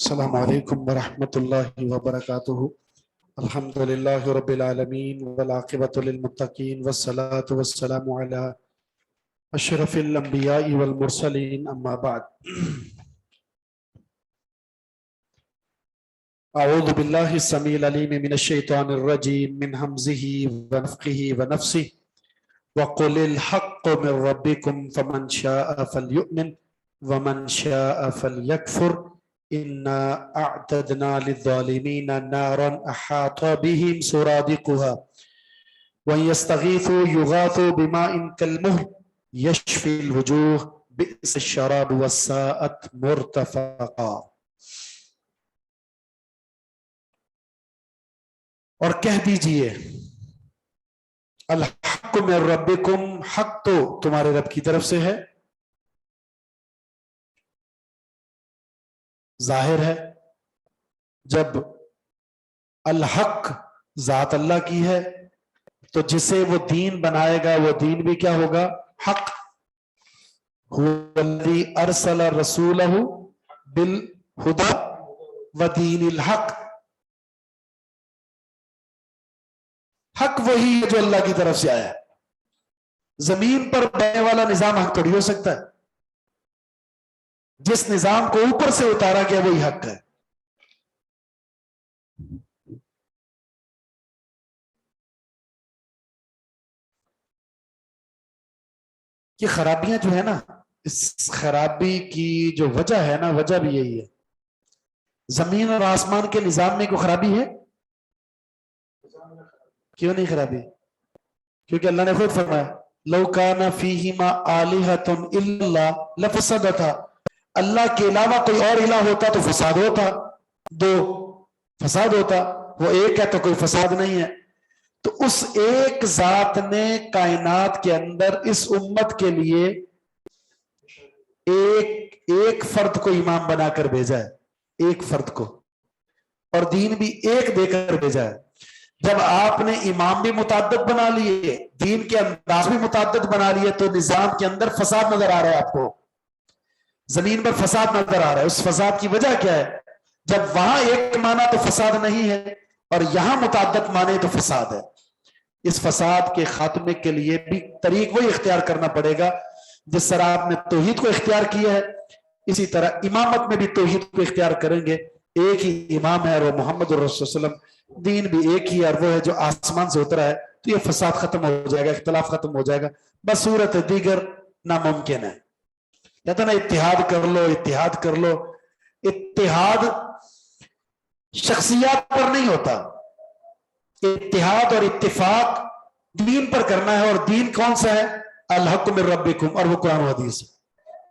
السلام علیکم ورحمۃ اللہ وبرکاتہ۔ الحمد للہ رب العالمین والعاقبۃ للمتقین والصلاة والسلام علی اشرف الانبیاء والمرسلین، اما بعد۔ اعوذ باللہ السمیع العلیم من الشیطان الرجیم من حمزہ ونفخہ ونفثہ وقل الحق من ربکم فمن شاء فلیؤمن ومن شاء فلیکفر انا اعتدنا للظالمین نارا احاط بهم سرادقها وان يستغيثوا يغاثوا بماء كالمهل يشفي الوجوه بئس الشراب والساءت مرتفقا۔ اور کہہ دیجئے الحق من ربکم، حق تو تمہارے رب کی طرف سے ہے، ظاہر ہے۔ جب الحق ذات اللہ کی ہے تو جسے وہ دین بنائے گا وہ دین بھی کیا ہوگا؟ حق۔ هو الذی ارسل رسولہ بالہدی ودین الحق، حق وہی ہے جو اللہ کی طرف سے آیا ہے۔ زمین پر بننے والا نظام حق تھوڑی ہو سکتا ہے، جس نظام کو اوپر سے اتارا گیا وہی حق ہے۔ یہ خرابیاں جو ہے نا، اس خرابی کی جو وجہ ہے نا، وجہ بھی یہی ہے۔ زمین اور آسمان کے نظام میں کوئی خرابی ہے؟ کیوں نہیں خرابی؟ کیونکہ اللہ نے خود فرمایا لو کان فیہما آلہۃ الا اللہ لفسدتا، اللہ کے علاوہ کوئی اور الہ ہوتا تو فساد ہوتا، دو فساد ہوتا، وہ ایک ہے تو کوئی فساد نہیں ہے۔ تو اس ایک ذات نے کائنات کے اندر اس امت کے لیے ایک فرد کو امام بنا کر بھیجا ہے، ایک فرد کو، اور دین بھی ایک دے کر بھیجا ہے۔ جب آپ نے امام بھی متعدد بنا لیے، دین کے انداز بھی متعدد بنا لیے، تو نظام کے اندر فساد نظر آ رہا ہے آپ کو، زمین پر فساد نظر آ رہا ہے۔ اس فساد کی وجہ کیا ہے؟ جب وہاں ایک معنی تو فساد نہیں ہے اور یہاں متعدد معنی تو فساد ہے۔ اس فساد کے خاتمے کے لیے بھی طریق وہی اختیار کرنا پڑے گا جس طرح آپ نے توحید کو اختیار کیا ہے، اسی طرح امامت میں بھی توحید کو اختیار کریں گے۔ ایک ہی امام ہے اور وہ محمد الرسول صلی اللہ علیہ وسلم، دین بھی ایک ہی ہے اور وہ ہے جو آسمان سے اترا ہے، تو یہ فساد ختم ہو جائے گا، اختلاف ختم ہو جائے گا۔ بس صورت دیگر ناممکن ہے۔ کہتا نا اتحاد کر لو، اتحاد کر لو۔ اتحاد شخصیات پر نہیں ہوتا، اتحاد اور اتفاق دین پر کرنا ہے، اور دین کون سا ہے؟ الحق من ربکم، اور وہ قرآن و حدیث ہے۔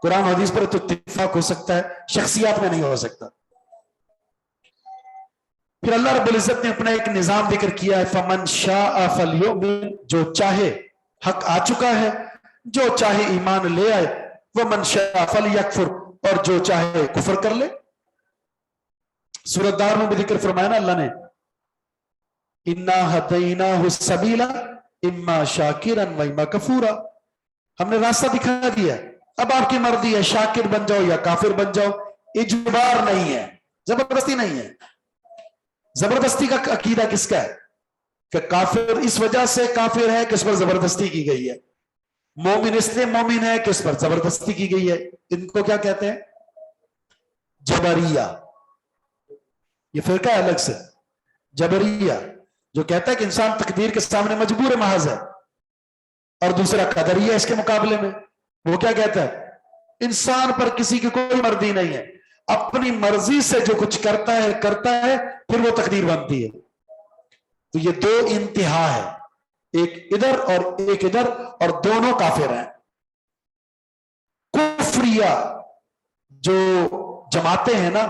قرآن و حدیث پر تو اتفاق ہو سکتا ہے، شخصیات میں نہیں ہو سکتا۔ پھر اللہ رب العزت نے اپنا ایک نظام ذکر کیا ہے، فمن شاء فلیؤمن، جو چاہے، حق آ چکا ہے، جو چاہے ایمان لے آئے، ومن شاء فلیکفر، اور جو چاہے کفر کر لے۔ سورۃ دار میں بھی ذکر فرمایا نا اللہ نے انا ہدیناہ السبیل اما شاکرا و اما کفورا، ہم نے راستہ دکھا دیا، اب آپ کی مرضی ہے، شاکر بن جاؤ یا کافر بن جاؤ، اجبار نہیں ہے، زبردستی نہیں ہے۔ زبردستی کا عقیدہ کس کا ہے کہ کافر اس وجہ سے کافر ہے کہ اس پر زبردستی کی گئی ہے، مومن اس لیے مومن ہے کہ اس پر زبردستی کی گئی ہے۔ ان کو کیا کہتے ہیں؟ جبریہ۔ یہ فرقہ ہے الگ سے، جبریہ، جو کہتا ہے کہ انسان تقدیر کے سامنے مجبور محض ہے، اور دوسرا قدریہ اس کے مقابلے میں، وہ کیا کہتا ہے؟ انسان پر کسی کی کوئی مرضی نہیں ہے، اپنی مرضی سے جو کچھ کرتا ہے پھر وہ تقدیر بنتی ہے۔ تو یہ دو انتہا ہے، ایک ادھر اور ایک ادھر، اور دونوں کافر ہیں۔ کفریہ جو جماعتیں ہیں نا،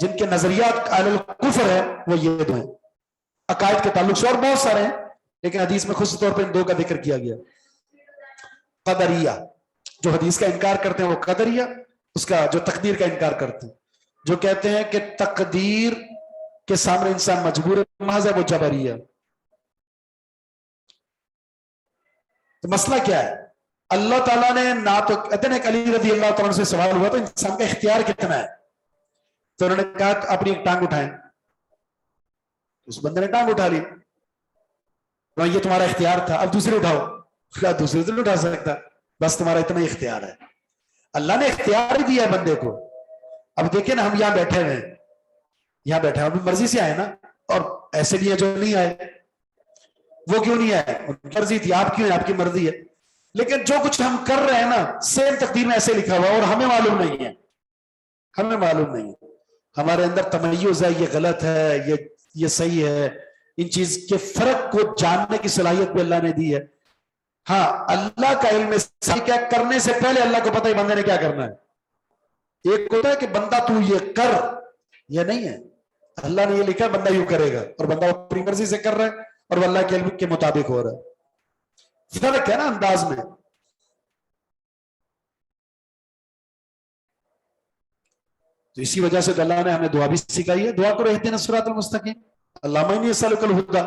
جن کے نظریات علی الکفر ہے، وہ یہ دو ہیں عقائد کے تعلق سے، اور بہت سارے ہیں لیکن حدیث میں خصوصی طور پہ ان دو کا ذکر کیا گیا۔ قدریہ جو حدیث کا انکار کرتے ہیں وہ قدریہ، اس کا جو تقدیر کا انکار کرتے ہیں، جو کہتے ہیں کہ تقدیر کے سامنے انسان مجبور محض ہے، وہ جبریہ۔ تو مسئلہ کیا ہے؟ اللہ تعالیٰ نے نہ تو کہتے ہیں کہ علی رضی اللہ تعالیٰ سے سوال ہوا تو انسان کا اختیار کتنا ہے؟ تو انہوں نے کہا اپنی ایک ٹانگ اٹھائیں. اس بندے نے ٹانگ اٹھا لی. یہ تمہارا اختیار تھا, اب دوسرے اٹھاؤ. کہا دوسرے تو نہیں اٹھا سکتا, بس تمہارا اتنا ہی اختیار ہے. اللہ نے اختیار ہی دیا ہے بندے کو. اب دیکھیں نا, ہم یہاں بیٹھے ہوئے ہیں, یہاں بیٹھے اپنی مرضی سے آئے نا, اور ایسے بھی ہیں جو نہیں آئے. وہ کیوں نہیں آئے؟ ان کی مرضی تھی. آپ کیوں ہیں؟ آپ کی مرضی ہے. لیکن جو کچھ ہم کر رہے ہیں نا, سیم تقدیر میں ایسے لکھا ہوا ہے, اور ہمیں معلوم نہیں ہے. ہمیں معلوم نہیں ہے. ہمارے اندر تمیز ہے, یہ غلط ہے, یہ صحیح ہے. ان چیز کے فرق کو جاننے کی صلاحیت بھی اللہ نے دی ہے. ہاں, اللہ کا علم کیا کرنے سے پہلے اللہ کو پتہ ہے بندے نے کیا کرنا ہے. ایک ہوتا ہے کہ بندہ تو یہ کر, یہ نہیں ہے. اللہ نے یہ لکھا بندہ یوں کرے گا, اور بندہ اپنی مرضی سے کر رہا ہے, اور وہ اللہ کے علم کے مطابق ہو رہا ہے. فرق ہے نا انداز میں. تو اسی وجہ سے اللہ نے ہمیں دعا بھی سکھائی ہے. دعا کو اہدنا الصراط المستقیم, اللہم انی اسألک الہدی.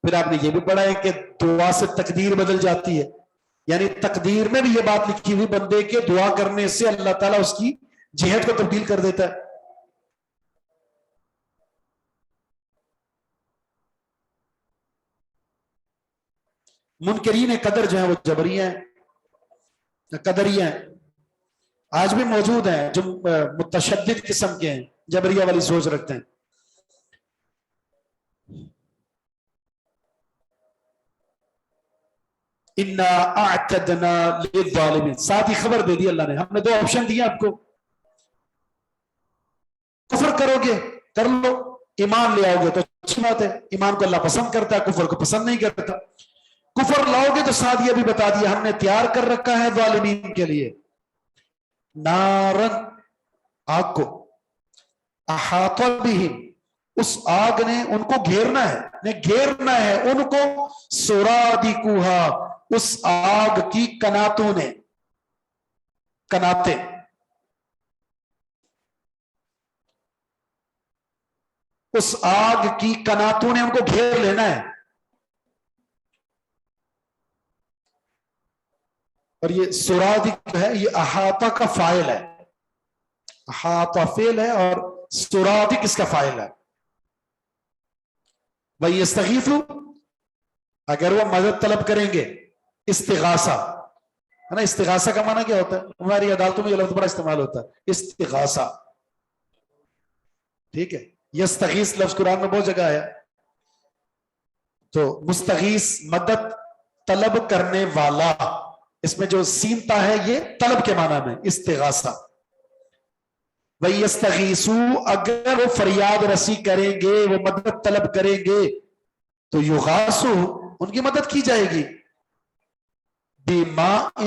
پھر آپ نے یہ بھی پڑھا ہے کہ دعا سے تقدیر بدل جاتی ہے. یعنی تقدیر میں بھی یہ بات لکھی ہوئی بندے کے دعا کرنے سے اللہ تعالیٰ اس کی جہت کو تبدیل کر دیتا ہے. منکرین قدر جو ہیں وہ جبریہ ہیں, قدریہ ہیں. آج بھی موجود ہیں جو متشدد قسم کے ہیں, جبریہ والی سوچ رکھتے ہیں. انا اعتدنا للظالمین, ساتھ ہی خبر دے دی اللہ نے. ہم نے 2 آپشن دیے آپ کو. کفر کرو گے کر لو, ایمان لے آؤ گے تو اچھی بات ہے, ایمان کو اللہ پسند کرتا ہے, کفر کو پسند نہیں کرتا. کفر لاؤ گے تو ساتھ یہ بھی بتا دیا ہم نے تیار کر رکھا ہے ظالمین کے لیے نارن, آگ کو. احاط بہم, اس آگ نے ان کو گھیرنا ہے, گھیرنا ہے ان کو. سرادقھا, اس آگ کی کناتوں نے, کناتے, اس آگ کی کناتوں نے ان کو گھیر لینا ہے. اور یہ سرادق ہے, یہ احاطہ کا فاعل ہے. احاطہ فعل ہے اور سرادق اس کا فاعل ہے. وَيَسْتَغِيثُ, اگر وہ مدد طلب کریں گے, استغاثہ ہے نا. استغاثہ کا معنی کیا ہوتا ہے؟ ہماری عدالتوں میں یہ لفظ بڑا استعمال ہوتا ہے, استغاثہ. ٹھیک ہے, یستغیث لفظ قرآن میں بہت جگہ آیا. تو مستغیث مدد طلب کرنے والا, اس میں جو سینتا ہے یہ طلب کے معنی میں استغاثہ. وَيَسْتَغِيثُوا, اگر وہ فریاد رسی کریں گے, وہ مدد طلب کریں گے, تو یغاثوا, ان کی مدد کی جائے گی. بِمَاءٍ,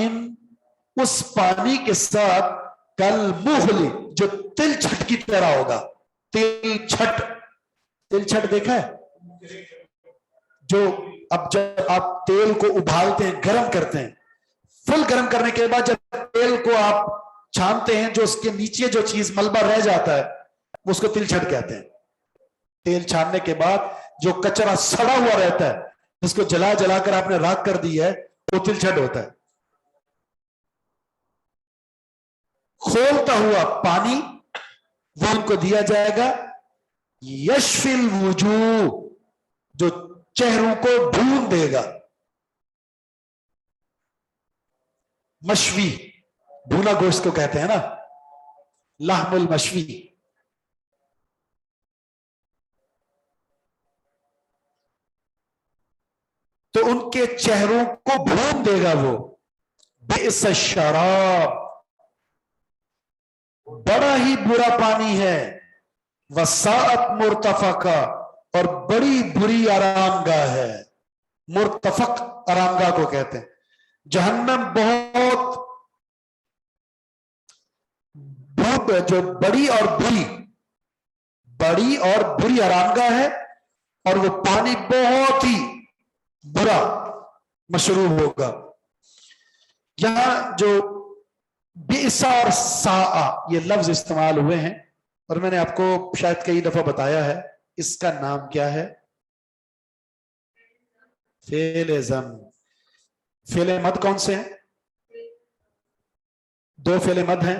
اس پانی کے ساتھ, کَالْمُغْلِ, جو تل چھٹ کی طرح ہوگا. تل چھٹ, تل چھٹ دیکھا ہے جو اب جب آپ تیل کو ابالتے ہیں, گرم کرتے ہیں, فل گرم کرنے کے بعد جب تیل کو آپ چھانتے ہیں, جو اس کے نیچے جو چیز ملبہ رہ جاتا ہے اس کو تل چھٹ کہتے ہیں. تیل چھاننے کے بعد جو کچرا سڑا ہوا رہتا ہے, جس کو جلا جلا کر آپ نے راکھ کر دی ہے, وہ تل چھٹ ہوتا ہے. کھولتا ہوا پانی وہ ان کو دیا جائے گا. یشفی الوجوہ, جو چہروں کو بھون دے گا. مشوی, بھونا گوشت کو کہتے ہیں نا, لحم المشوی. تو ان کے چہروں کو بھون دے گا وہ. بئس الشراب, بڑا ہی برا پانی ہے. وساعت مرتفقہ, اور بڑی بری آرام گاہ ہے. مرتفق آرام گاہ کو کہتے ہیں. جہنم بہت جو بڑی اور بری آرام گاہ ہے, اور وہ پانی بہت ہی برا مشروب ہوگا. یہاں جو بئس اور ساء یہ لفظ استعمال ہوئے ہیں, اور میں نے آپ کو شاید کئی دفعہ بتایا ہے, اس کا نام کیا ہے؟ فعل ضم. فعل مد کون سے ہیں؟ 2 فعل مد ہیں.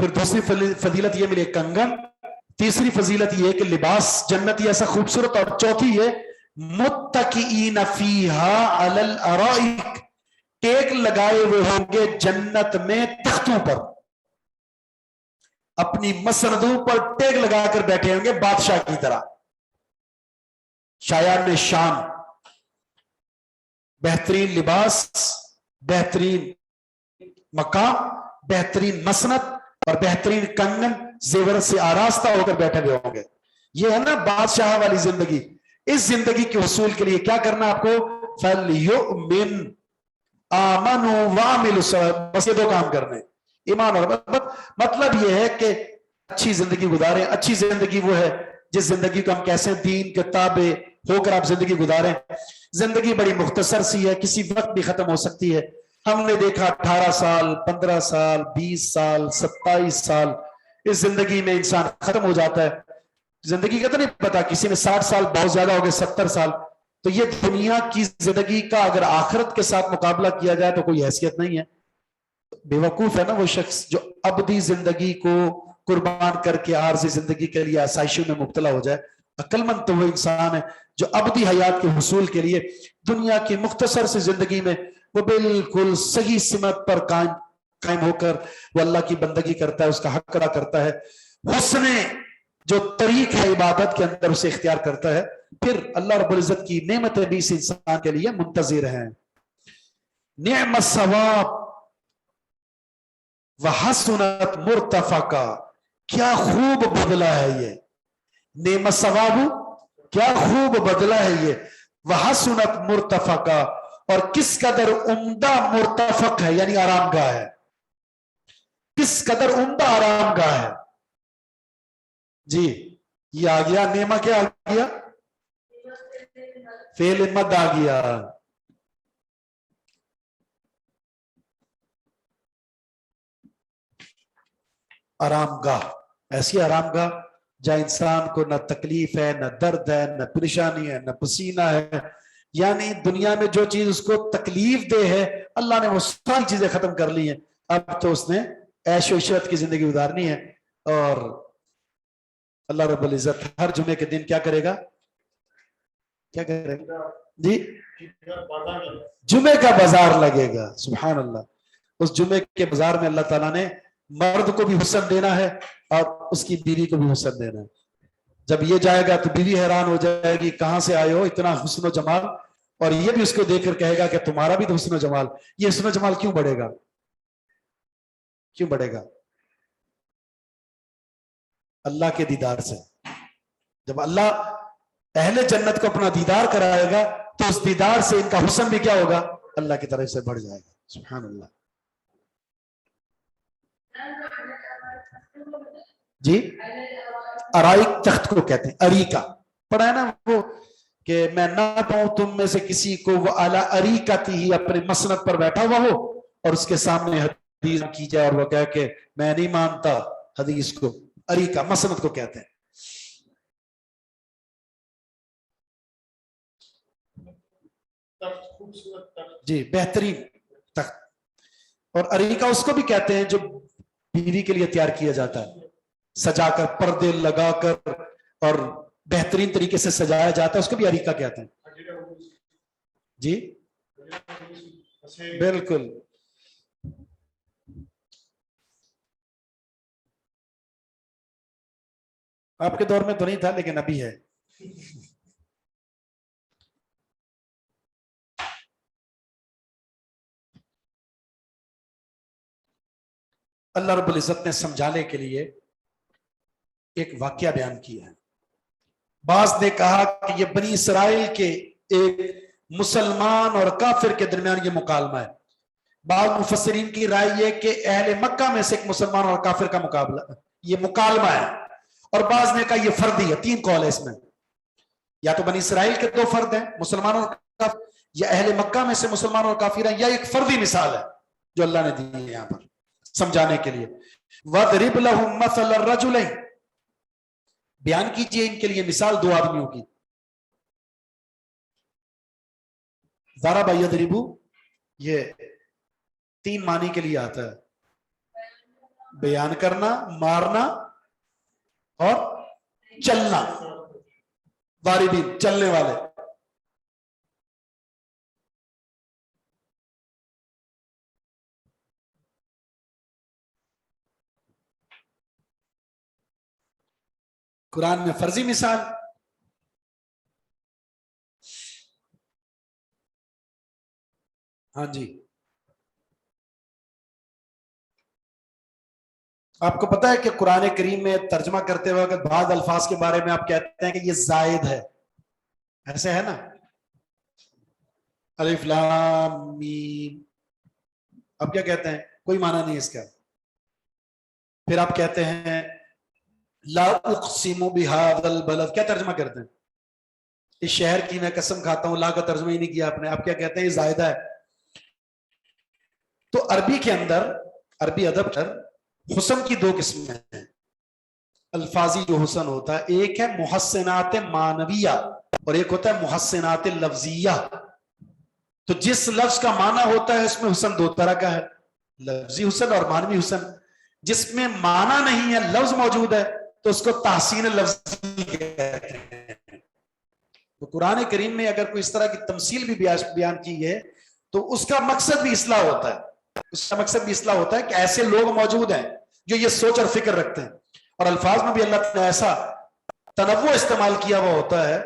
پھر دوسری فضیلت یہ ملی کنگن، تیسری فضیلت یہ کہ لباس جنتی ایسا خوبصورت، اور چوتھی یہ متکئین فیہا علی الارائک، ٹیک لگائے ہوئے ہوں گے جنت میں تختوں پر، اپنی مسندوں پر ٹیک لگا کر بیٹھے ہوں گے بادشاہ کی طرح، شایان شان، بہترین لباس، بہترین مقام، بہترین مسند اور بہترین کنگن زیورت سے آراستہ ہو کر بیٹھے ہوئے ہوں گے۔ یہ ہے نا بادشاہ والی زندگی۔ اس زندگی کے حصول کے لیے کیا کرنا آپ کو؟ فَلْيُؤْمِنْ آمَنُوا وَعَمِلُوا الصَّالِحَاتِ، بس یہ دو کام کرنے، ایمان اور مطلب یہ ہے کہ اچھی زندگی گزاریں۔ اچھی زندگی وہ ہے جس زندگی کو ہم کیسے دین کے تابع ہو کر آپ زندگی گزاریں۔ زندگی بڑی مختصر سی ہے، کسی وقت بھی ختم ہو سکتی ہے۔ ہم نے دیکھا 18 سال، 15 سال، 20 سال، 27 سال اس زندگی میں انسان ختم ہو جاتا ہے۔ زندگی کا تو نہیں پتا، کسی نے 60 سال بہت زیادہ ہو گئے، 70 سال۔ تو یہ دنیا کی زندگی کا اگر آخرت کے ساتھ مقابلہ کیا جائے تو کوئی حیثیت نہیں ہے۔ بے وقوف ہے نا وہ شخص جو ابدی زندگی کو قربان کر کے عارضی زندگی کے لیے آسائشوں میں مبتلا ہو جائے۔ عقل مند تو وہ انسان ہے جو ابدی حیات کے حصول کے لیے دنیا کی مختصر سی زندگی میں وہ بالکل صحیح سمت پر قائم ہو کر وہ اللہ کی بندگی کرتا ہے، اس کا حق ادا کرتا ہے، حسن جو طریق ہے عبادت کے اندر اسے اختیار کرتا ہے، پھر اللہ رب العزت کی نعمتیں بھی اس انسان کے لیے منتظر ہیں۔ نعم الثواب وحسنت مرتفقا، کیا خوب بدلہ ہے یہ نعم الثواب، کیا خوب بدلہ ہے یہ، وحسنت مرتفقا، اور کس قدر عمدہ مرتفق ہے، یعنی آرام گاہ ہے، کس قدر عمدہ آرام گاہ ہے۔ جی یہ آ گیا نعمہ، کیا آ گیا؟ فعل مد آ گیا۔ آرام گاہ، ایسی آرام گاہ جہاں انسان کو نہ تکلیف ہے، نہ درد ہے، نہ پریشانی ہے، نہ پسینہ ہے، یعنی دنیا میں جو چیز اس کو تکلیف دے ہے اللہ نے وہ ساری چیزیں ختم کر لی ہیں۔ اب تو اس نے عیش و عشرت کی زندگی گزارنی ہے، اور اللہ رب العزت ہر جمعے کے دن کیا کرے گا؟ کیا کرے گا جی؟ جمعے کا بازار لگے گا، سبحان اللہ۔ اس جمعے کے بازار میں اللہ تعالیٰ نے مرد کو بھی حسن دینا ہے اور اس کی بیوی کو بھی حسن دینا ہے۔ جب یہ جائے گا تو بیوی حیران ہو جائے گی، کہاں سے آئے ہو اتنا حسن و جمال، اور یہ بھی اس کو دیکھ کر کہے گا کہ تمہارا بھی تو حسن و جمال۔ یہ حسن و جمال کیوں بڑھے گا؟ کیوں بڑھے گا؟ اللہ کے دیدار سے۔ جب اللہ اہل جنت کو اپنا دیدار کرائے گا تو اس دیدار سے ان کا حسن بھی کیا ہوگا؟ اللہ کی طرف سے بڑھ جائے گا، سبحان اللہ۔ جی ارائک تخت کو کہتے ہیں، اریکا پڑھا ہے نا وہ کہ میں نہ پاؤں تم میں سے کسی کو وہ اعلی اریکتی ہی اپنے مسند پر بیٹھا ہوا ہو اور اس کے سامنے حدیث کی جائے اور وہ کہے کہ میں نہیں مانتا حدیث کو۔ اریکا مسند کو کہتے ہیں۔ جی بہترین تخت، اور اریکا اس کو بھی کہتے ہیں جو بیوی کے لیے تیار کیا جاتا ہے، سجا کر پردے لگا کر اور بہترین طریقے سے سجایا جاتا ہے، اس کو بھی اریکا کہتے ہیں۔ جی بالکل۔ آپ کے دور میں تو نہیں تھا لیکن ابھی ہے۔ اللہ رب العزت نے سمجھانے کے لیے ایک واقعہ بیان کیا ہے۔ بعض نے کہا کہ یہ بنی اسرائیل کے ایک مسلمان اور کافر کے درمیان یہ مکالمہ ہے۔ بعض مفسرین کی رائے یہ کہ اہل مکہ میں سے ایک مسلمان اور کافر کا مقابلہ، یہ مکالمہ ہے، اور بعض نے کہا یہ فردی ہے۔ تین قول ہے اس میں، یا تو بنی اسرائیل کے دو فرد ہیں مسلمان اور کافر، یا اہل مکہ میں سے مسلمان اور کافر ہیں، یا ایک فردی مثال ہے جو اللہ نے دی ہے یہاں پر سمجھانے کے لیے۔ وَضْرِبْ لَهُمْ مَثَلَ الرَّجُلَيْنِ، بیان کیجئے ان کے لیے مثال دو آدمیوں کی۔ ضرب یضرب یہ تین معنی کے لیے آتا ہے۔ بیان کرنا, مارنا اور چلنا. واردین چلنے والے. قرآن میں فرضی مثال, ہاں جی, آپ کو پتا ہے کہ قرآن کریم میں ترجمہ کرتے وقت بعض الفاظ کے بارے میں آپ کہتے ہیں کہ یہ زائد ہے, ایسے ہے نا, الف لام میم, اب کیا کہتے ہیں, کوئی معنی نہیں اس کا. پھر آپ کہتے ہیں لا اقسم بہذا البلد, کیا ترجمہ کرتے ہیں, اس شہر کی میں قسم کھاتا ہوں, لا کا ترجمہ ہی نہیں کیا آپ نے, آپ کیا کہتے ہیں یہ زائدہ ہے. تو عربی کے اندر, عربی ادب پر حسن کی دو قسمیں ہیں. الفاظی جو حسن ہوتا ہے, ایک ہے محسنات معنویہ اور ایک ہوتا ہے محسنات لفظیہ. تو جس لفظ کا معنی ہوتا ہے اس میں حسن دو طرح کا ہے, لفظی حسن اور معنوی حسن. جس میں معنی نہیں ہے, لفظ موجود ہے, تو اس کو تحسین لفظی کہتے ہیں. تو قرآن کریم میں اگر کوئی اس طرح کی تمثیل بھی بیان کی ہے تو اس کا مقصد بھی اصلاح ہوتا ہے. اس کا مقصد بھی اصلاح ہوتا ہے کہ ایسے لوگ موجود ہیں جو یہ سوچ اور فکر رکھتے ہیں. اور الفاظ میں بھی اللہ نے ایسا تنوع استعمال کیا ہوا ہوتا ہے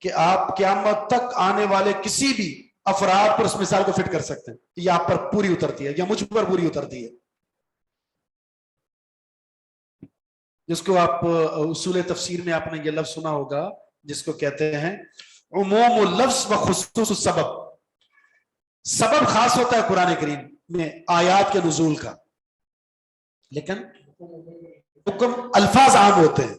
کہ آپ قیامت تک آنے والے کسی بھی افراد پر اس مثال کو فٹ کر سکتے ہیں. یہ آپ پر پوری اترتی ہے یا مجھ پر پوری اترتی ہے. جس کو آپ اصول تفسیر میں آپ نے یہ لفظ سنا ہوگا جس کو کہتے ہیں عموم اللفظ و خصوص السبب. سبب خاص ہوتا ہے قرآن کریم میں آیات کے نزول کا, لیکن حکم الفاظ عام ہوتے ہیں.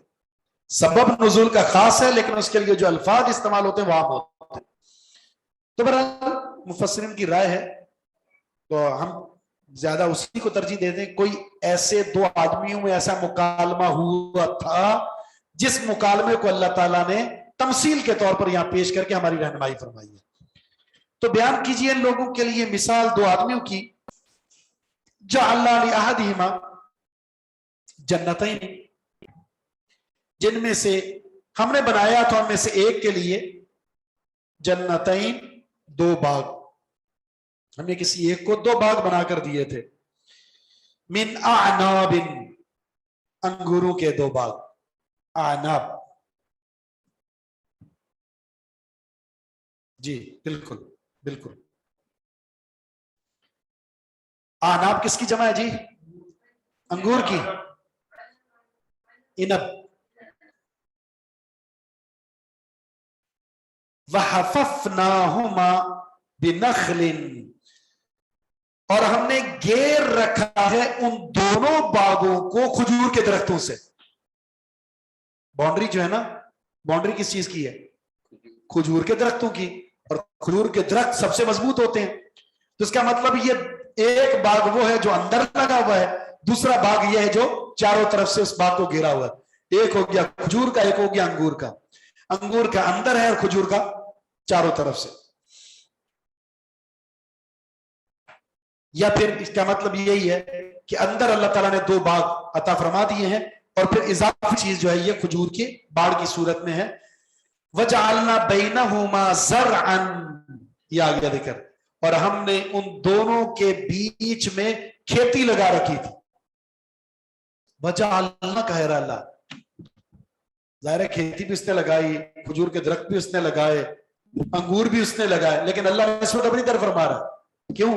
سبب نزول کا خاص ہے لیکن اس کے لیے جو الفاظ استعمال ہوتے ہیں وہ عام ہوتے ہیں. تو بہرحال مفسرین کی رائے ہے, تو ہم زیادہ اسی کو ترجیح دیتے ہیں. کوئی ایسے دو آدمیوں میں ایسا مکالمہ ہوا تھا جس مکالمے کو اللہ تعالیٰ نے تمثیل کے طور پر یہاں پیش کر کے ہماری رہنمائی فرمائی ہے. تو بیان کیجئے ان لوگوں کے لیے مثال دو آدمیوں کی. جعلنا لأحدہما جنتین, جن میں سے ہم نے بنایا تو ہم میں سے ایک کے لیے جنتین, دو باغ. ہم نے کسی ایک کو دو باغ بنا کر دیے تھے. من اعناب, انگوروں کے دو باغ. اعناب, جی بالکل بالکل. اعناب کس کی جمع ہے جی؟ انگور کی. انب. وَحَفَفْنَاهُمَا بِنَخْلٍ, اور ہم نے گھیر رکھا ہے ان دونوں باغوں کو کھجور کے درختوں سے. باؤنڈری جو ہے نا, باؤنڈری کس چیز کی ہے؟ کھجور کے درختوں کی. اور کھجور کے درخت سب سے مضبوط ہوتے ہیں. تو اس کا مطلب یہ ایک باغ وہ ہے جو اندر لگا ہوا ہے, دوسرا باغ یہ ہے جو چاروں طرف سے اس باغ کو گھیرا ہوا ہے. ایک ہو گیا کھجور کا, ایک ہو گیا انگور کا. انگور کا اندر ہے اور کھجور کا چاروں طرف سے. یا پھر اس کا مطلب یہی ہے کہ اندر اللہ تعالیٰ نے دو باغ عطا فرما دیے ہیں اور پھر اضافی چیز جو ہے یہ کھجور کے باغ کی صورت میں ہے. وَجَعَلْنَا بَيْنَهُمَا زَرْعًا, یہ آگیا ذکر, اور ہم نے ان دونوں کے بیچ میں کھیتی لگا رکھی تھی. وَجَعَلْنَا کہہ رہا اللہ, ظاہر ہے کھیتی بھی اس نے لگائی, کھجور کے درخت بھی اس نے لگائے, انگور بھی اس نے لگائے, لیکن اللہ اس وقت اپنی طرف فرما رہا ہے. کیوں؟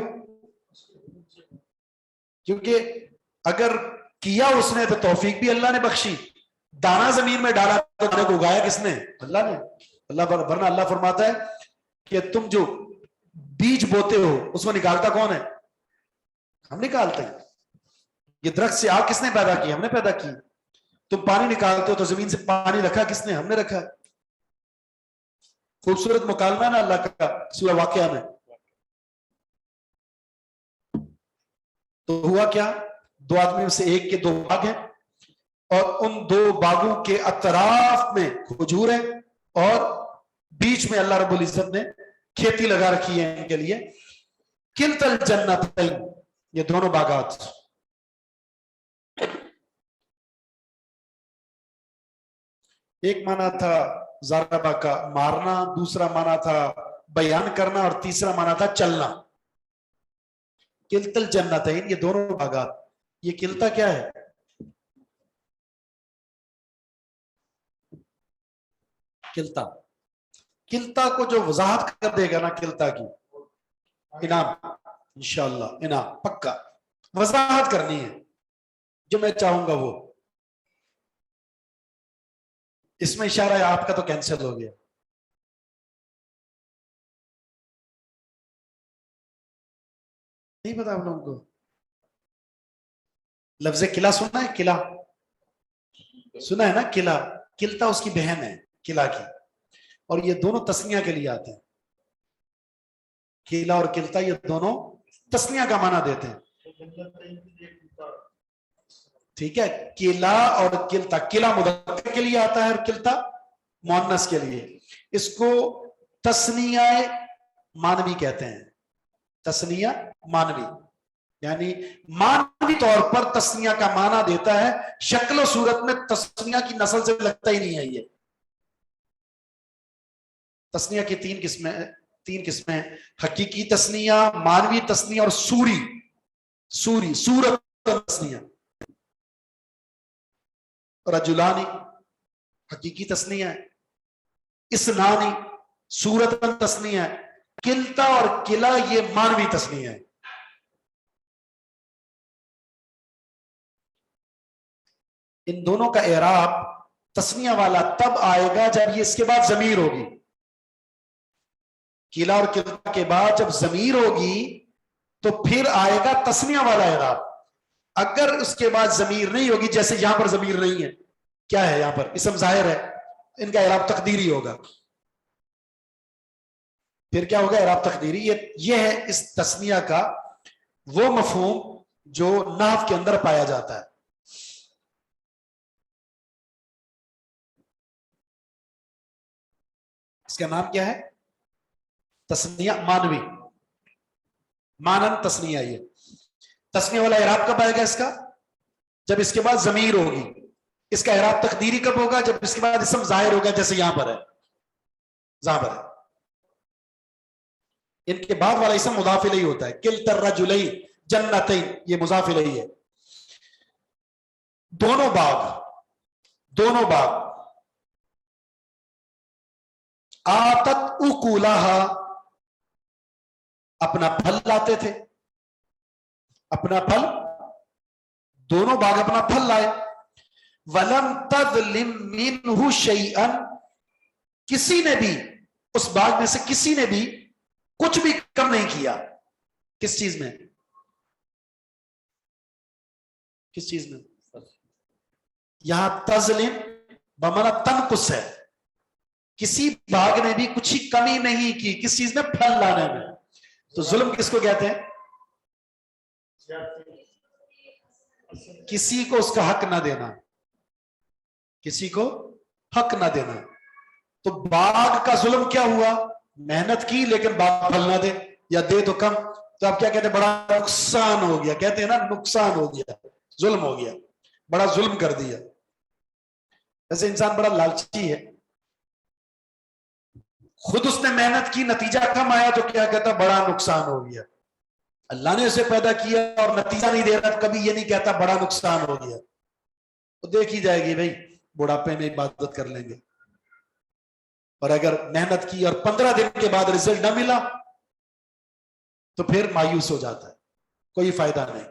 کیونکہ اگر کیا اس نے تو توفیق بھی اللہ نے بخشی. دانا زمین میں ڈالا تو دانے کو اگایا کس نے؟ اللہ نے. اللہ ورنہ اللہ فرماتا ہے کہ تم جو بیج بوتے ہو اس کو نکالتا کون ہے؟ ہم نکالتے ہیں. یہ درخت سے آگ کس نے پیدا کی؟ ہم نے پیدا کی. تم پانی نکالتے ہو تو زمین سے پانی رکھا کس نے؟ ہم نے رکھا. خوبصورت مکالمہ ہے نا اللہ کا سورہ واقعہ میں. تو ہوا کیا؟ دو آدمیوں سے ایک کے دو باغ ہیں اور ان دو باغوں کے اطراف میں کھجور ہے اور بیچ میں اللہ رب العزت نے کھیتی لگا رکھی ہے ان کے لیے. کلتا الجنتین, یہ دونوں باغات ایک معنی تھا ضربہ کا مارنا، دوسرا معنی تھا بیان کرنا، اور تیسرا معنی تھا چلنا. کلتل جنتین، یہ دونوں باغات. یہ کلتا کیا ہے؟ کلتا، کلتا کو جو وضاحت کر دے گا نا کلتا کی، انعام انشاءاللہ، انعام پکا وضاحت کرنی ہے جو میں چاہوں گا وہ. اس میں اشارہ ہے آپ کا تو کینسل ہو گیا. نہیں پتا آپ لوگوں کو؟ لفظ قلعہ سننا ہے؟ قلعہ سنا ہے نا؟ قلعہ، کلتا اس کی بہن ہے قلعہ کی، اور یہ دونوں تسنیہ کے لیے آتے ہیں. قلعہ اور کلتا یہ دونوں تسنیہ کا معنی دیتے ہیں. ٹھیک ہے، قلعہ اور کلتا، قلعہ مذکر کے لیے آتا ہے اور کلتا مؤنث کے لیے. اس کو تسنیہ مانوی کہتے ہیں. تسنیہ مانوی یعنی مانوی طور پر تسنیہ کا معنی دیتا ہے، شکل و صورت میں تسنیہ کی نسل سے لگتا ہی نہیں ہے. یہ تسنیہ کی تین قسمیں، حقیقی تسنیہ، مانوی تسنیہ اور صورت تسنیہ. رجلانی حقیقی تسنیہ ہے، اسنانی صورت تسنیہ ہے، کلتا اور قلعہ یہ مانوی تسنیہ ہے. ان دونوں کا اعراب تسنیہ والا تب آئے گا جب یہ اس کے بعد ضمیر ہوگی. قلعہ اور کلتا کے بعد جب ضمیر ہوگی تو پھر آئے گا تسنیہ والا اعراب. اگر اس کے بعد ضمیر نہیں ہوگی، جیسے یہاں پر ضمیر نہیں ہے، کیا ہے یہاں پر اسم ظاہر ہے، ان کا اعراب تقدیری ہوگا. پھر کیا ہوگا؟ اعراب تقدیری. یہ ہے اس تسنیہ کا وہ مفہوم جو نحو کے اندر پایا جاتا ہے. اس کا نام کیا ہے؟ تسنیہ مانوی، مانن تسنیہ. یہ تسنیہ والا اعراب کب آئے گا اس کا؟ جب اس کے بعد ضمیر ہوگی. اس کا اعراب تقدیری کب ہوگا؟ جب اس کے بعد اسم ظاہر ہوگا، جیسے یہاں پر ہے، یہاں پر ہے. ان کے بعد والا اسم مضاف الیہ ہوتا ہے. کلتا الرجلین جنتین یہ مضاف الیہ ہے. دونوں باغ آتت اکولہا اپنا پھل لاتے تھے، اپنا پھل، دونوں باغ اپنا پھل لائے. ولم تظلم منہ شیئا، کسی نے بھی اس باغ میں سے کسی نے بھی کچھ بھی کم نہیں کیا. کس چیز میں؟ کس چیز میں؟ یہاں تظلم بمعنی تنقص ہے. کسی باغ نے بھی کچھ ہی کمی نہیں کی کس چیز میں؟ پھل لانے میں. تو ظلم کس کو کہتے ہیں؟ کسی کو اس کا حق نہ دینا، کسی کو حق نہ دینا. تو باغ کا ظلم کیا ہوا؟ محنت کی لیکن باغ پھل نہ دے، یا دے تو کم. تو آپ کیا کہتے ہیں؟ بڑا نقصان ہو گیا. کہتے ہیں نا نقصان ہو گیا، ظلم ہو گیا، بڑا ظلم کر دیا. ویسے انسان بڑا لالچی ہے، خود اس نے محنت کی، نتیجہ کم آیا تو کیا کہتا؟ بڑا نقصان ہو گیا. اللہ نے اسے پیدا کیا اور نتیجہ نہیں دے رہا، کبھی یہ نہیں کہتا بڑا نقصان ہو گیا. تو دیکھی جائے گی بھائی، بڑھاپے میں عبادت کر لیں گے. اور اگر محنت کی اور 15 دن کے بعد رزلٹ نہ ملا تو پھر مایوس ہو جاتا ہے، کوئی فائدہ نہیں.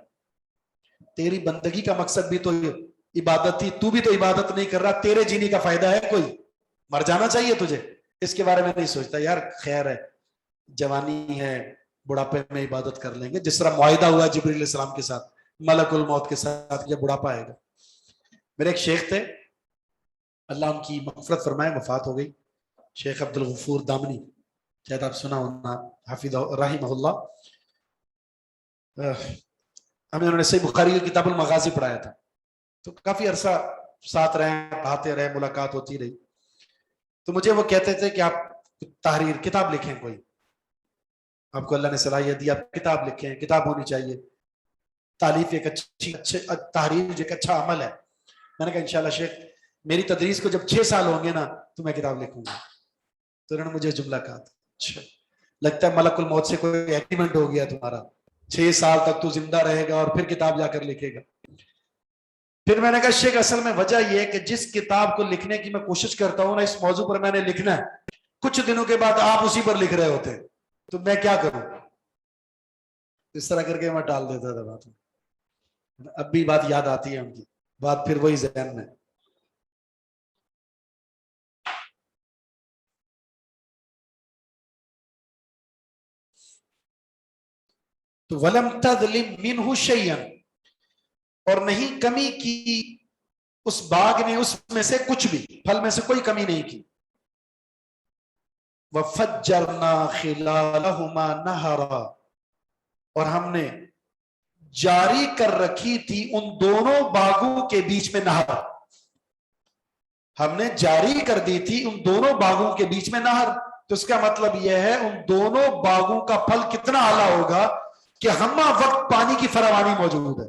تیری بندگی کا مقصد بھی تو عبادت تھی، تو بھی تو عبادت نہیں کر رہا، تیرے جینے کا فائدہ ہے کوئی؟ مر جانا چاہیے تجھے. اس کے بارے میں نہیں سوچتا یار خیر ہے، جوانی ہے، بڑھاپے میں عبادت کر لیں گے. جس طرح معاہدہ ہوا جبریل علیہ السلام کے ساتھ، ملک الموت کے ساتھ، جب بڑھاپا آئے گا. میرے ایک شیخ تھے، اللہ ان کی مغفرت فرمائے، وفات ہو گئی، شیخ عبد الغفور دامنی، شاید آپ سنا ہونا، حافظ رحمہ اللہ. ہمیں انہوں نے صحیح بخاری کی کتاب المغازی پڑھایا تھا، تو کافی عرصہ ساتھ رہے، پڑھاتے رہے، ملاقات ہوتی رہی. تو مجھے وہ کہتے تھے کہ آپ تحریر کتاب لکھیں، کوئی آپ کو اللہ نے صلاحیت دی، آپ کتاب لکھیں، کتاب ہونی چاہیے. تعلیف ایک اچھی تحریر ایک اچھا عمل ہے. میں نے کہا انشاءاللہ شیخ میری تدریس کو جب 6 سال ہوں گے نا تو میں کتاب لکھوں گا. تو انہوں نے مجھے جملہ کہا تھا اچھا لگتا ہے ملک الموت سے کوئی ایگریمنٹ ہو گیا تمہارا, 6 سال تک تو زندہ رہے گا اور پھر کتاب جا کر لکھے گا. پھر میں نے کہا شیخ اصل میں وجہ یہ ہے کہ جس کتاب کو لکھنے کی میں کوشش کرتا ہوں نا, اس موضوع پر میں نے لکھنا ہے, کچھ دنوں کے بعد آپ اسی پر لکھ رہے ہوتے ہیں, تو میں کیا کروں. اس طرح کر کے میں ٹال دیتا تھا بات. اب بھی بات یاد آتی ہے ان کی بات, پھر وہی ذہن میں. تو وَلَمْ تَظْلِمْ مِنْهُ شَيْئًا, اور نہیں کمی کی اس باغ نے اس میں سے کچھ بھی, پھل میں سے کوئی کمی نہیں کی. وَفَجَّرْنَا خِلَالَهُمَا نَهَرًا, اور ہم نے جاری کر رکھی تھی ان دونوں باغوں کے بیچ میں نہر. ہم نے جاری کر دی تھی ان دونوں باغوں کے بیچ میں نہر. تو اس کا مطلب یہ ہے ان دونوں باغوں کا پھل کتنا اعلیٰ ہوگا کہ ہمہ وقت پانی کی فراوانی موجود ہے.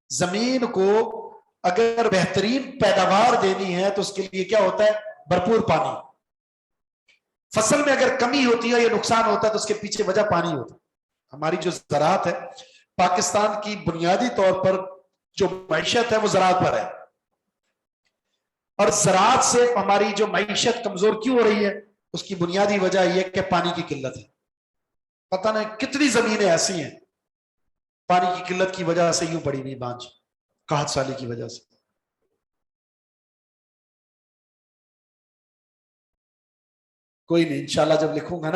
زمین کو اگر بہترین پیداوار دینی ہے تو اس کے لیے کیا ہوتا ہے, بھرپور پانی. فصل میں اگر کمی ہوتی ہے یا نقصان ہوتا ہے تو اس کے پیچھے وجہ پانی ہوتا ہے. ہماری جو زراعت ہے پاکستان کی بنیادی طور پر جو معیشت ہے وہ زراعت پر ہے, اور زراعت سے ہماری جو معیشت کمزور کیوں ہو رہی ہے, اس کی بنیادی وجہ یہ کہ پانی کی قلت ہے. پتہ نہیں کتنی زمینیں ایسی ہیں پانی کی قلت کی وجہ سے یوں پڑی ہوئی بانجھ, قحط سالی کی وجہ سے. کوئی نہیں, انشاءاللہ جب لکھوں گا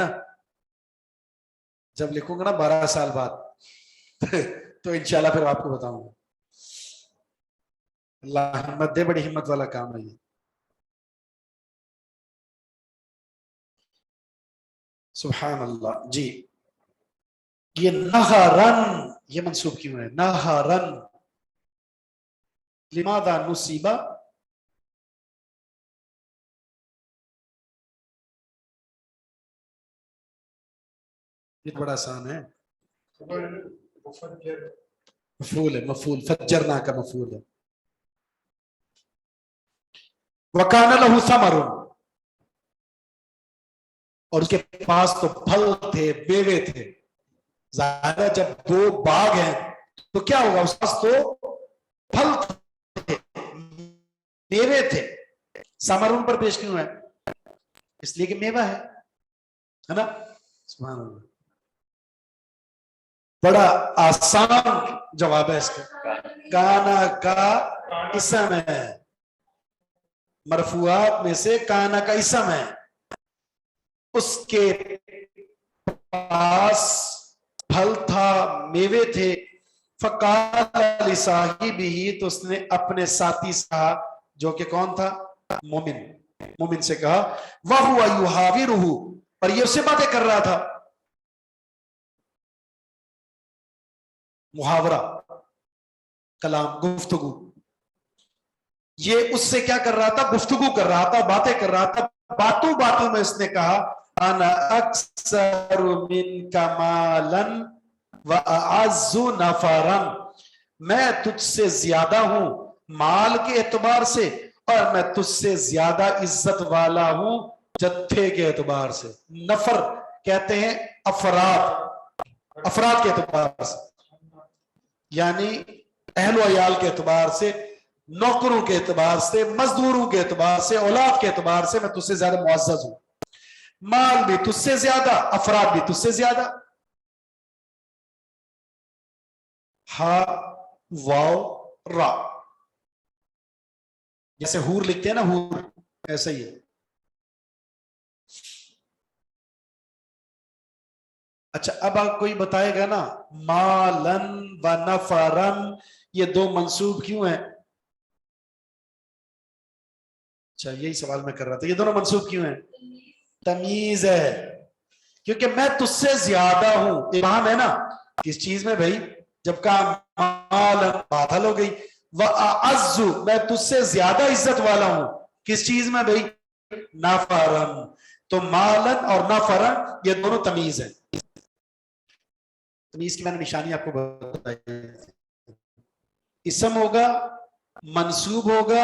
نا 12 سال بعد تو انشاءاللہ پھر آپ کو بتاؤں گا. اللہ ہمت دے, بڑی ہمت والا کام ہے یہ. سبحان اللہ. جی یہ نہرن یہ منصوب کیوں ہے, نہرن لماذا نصیبہ, یہ بڑا آسان ہے. مفعول ہے, مفعول فجرنا کا مفعول ہے. وَكَانَ لَهُ ثَمَرٌ, اور اس کے پاس تو پھل تھے, میوے تھے. ظاہر ہے جب دو باغ ہیں تو کیا ہوگا, اس پاس تو پھل تھے, میوے تھے. ثمرٌ پر پیش کیوں ہے, اس لیے کہ میوہ ہے نا. سبحان اللہ, بڑا آسان جواب ہے اس کا. کانا کا اسم ہے, مرفوعات میں سے کانا کا اسم ہے. اس کے پاس پھل تھا, میوے تھے. فقال لصاحبہ, تو اس نے اپنے ساتھی سے جو کہ کون تھا, مومن سے کہا. وَهُوَ يُحَاوِرُهُ, اور یہ اس سے باتیں کر رہا تھا. محاورہ, کلام, گفتگو. یہ اس سے کیا کر رہا تھا, گفتگو کر رہا تھا, باتیں کر رہا تھا. باتوں باتوں میں اس نے کہا انا اکثر منک مالا واعز نفرا, میں تجھ سے زیادہ ہوں مال کے اعتبار سے, اور میں تجھ سے زیادہ عزت والا ہوں جتھے کے اعتبار سے. نفر کہتے ہیں افراد کے اعتبار سے, یعنی اہل و عیال کے اعتبار سے, نوکروں کے اعتبار سے, مزدوروں کے اعتبار سے, اولاد کے اعتبار سے میں تجھ سے زیادہ معزز ہوں. مال بھی تجھ سے زیادہ, افراد بھی تجھ سے زیادہ. ہا واو را, جیسے حور لکھتے ہیں نا, حور ایسا ہی ہے. اچھا اب آپ کوئی بتائے گا نا مالن و نفرن یہ دو منصوب کیوں ہیں. اچھا یہی سوال میں کر رہا تھا, یہ دونوں منصوب کیوں ہیں. تمیز ہے, کیونکہ میں تجھ سے زیادہ ہوں. ابہام ہے نا کس چیز میں بھائی, جب کہا مالن بات حل ہو گئی. وَأَعَزُّ, میں تجھ سے زیادہ عزت والا ہوں کس چیز میں بھائی, نفرن. تو مالن اور نفرن یہ دونوں تمیز ہیں. تمیز کی میں نے نشانی آپ کو بتائی. اسم ہوگا, منصوب ہوگا,